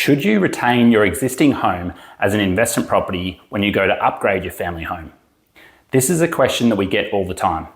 Should you retain your existing home as an investment property when you go to upgrade your family home? This is a question that we get all the time.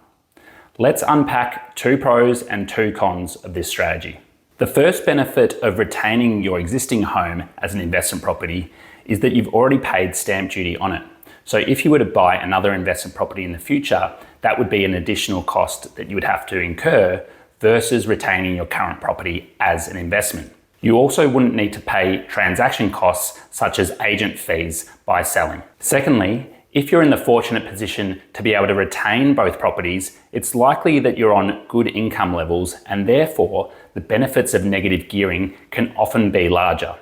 Let's unpack 2 pros and 2 cons of this strategy. The first benefit of retaining your existing home as an investment property is that you've already paid stamp duty on it. So if you were to buy another investment property in the future, that would be an additional cost that you would have to incur versus retaining your current property as an investment. You also wouldn't need to pay transaction costs such as agent fees by selling. Secondly, if you're in the fortunate position to be able to retain both properties, it's likely that you're on good income levels and therefore the benefits of negative gearing can often be larger.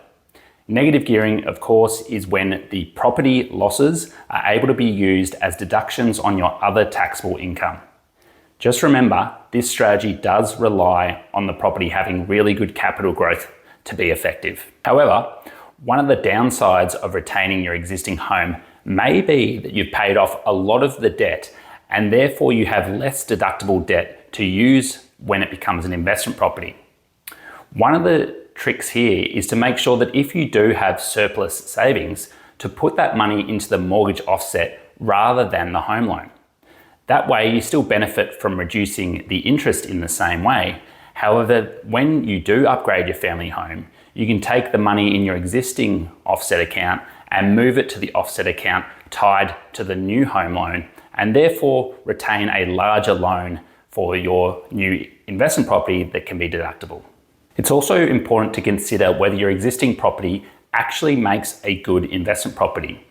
Negative gearing, of course, is when the property losses are able to be used as deductions on your other taxable income. Just remember, this strategy does rely on the property having really good capital growth to be effective. However, one of the downsides of retaining your existing home may be that you've paid off a lot of the debt and therefore you have less deductible debt to use when it becomes an investment property. One of the tricks here is to make sure that if you do have surplus savings, to put that money into the mortgage offset rather than the home loan. That way you still benefit from reducing the interest in the same way. However, when you do upgrade your family home, you can take the money in your existing offset account and move it to the offset account tied to the new home loan and therefore retain a larger loan for your new investment property that can be deductible. It's also important to consider whether your existing property actually makes a good investment property.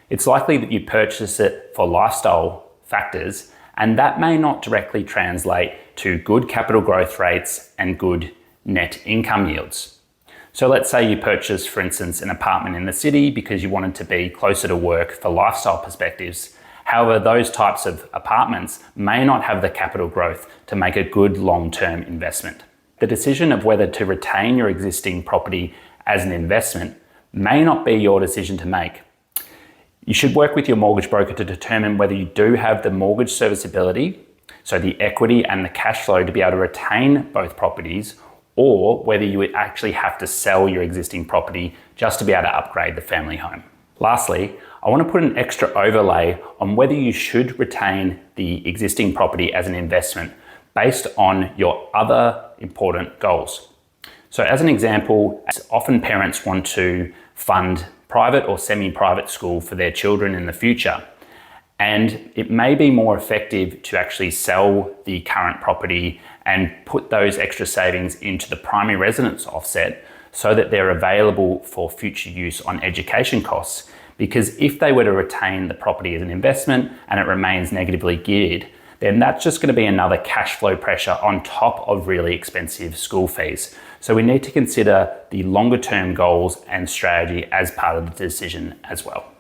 It's likely that you purchase it for lifestyle factors, and that may not directly translate to good capital growth rates and good net income yields. So let's say you purchase, for instance, an apartment in the city because you wanted to be closer to work for lifestyle perspectives. However, those types of apartments may not have the capital growth to make a good long-term investment. The decision of whether to retain your existing property as an investment may not be your decision to make. You should work with your mortgage broker to determine whether you do have the mortgage serviceability, so the equity and the cash flow to be able to retain both properties, or whether you would actually have to sell your existing property just to be able to upgrade the family home. Lastly, I want to put an extra overlay on whether you should retain the existing property as an investment based on your other important goals. So as an example, often parents want to fund private or semi-private school for their children in the future. And it may be more effective to actually sell the current property and put those extra savings into the primary residence offset so that they're available for future use on education costs. Because if they were to retain the property as an investment and it remains negatively geared, then that's just going to be another cash flow pressure on top of really expensive school fees. So we need to consider the longer term goals and strategy as part of the decision as well.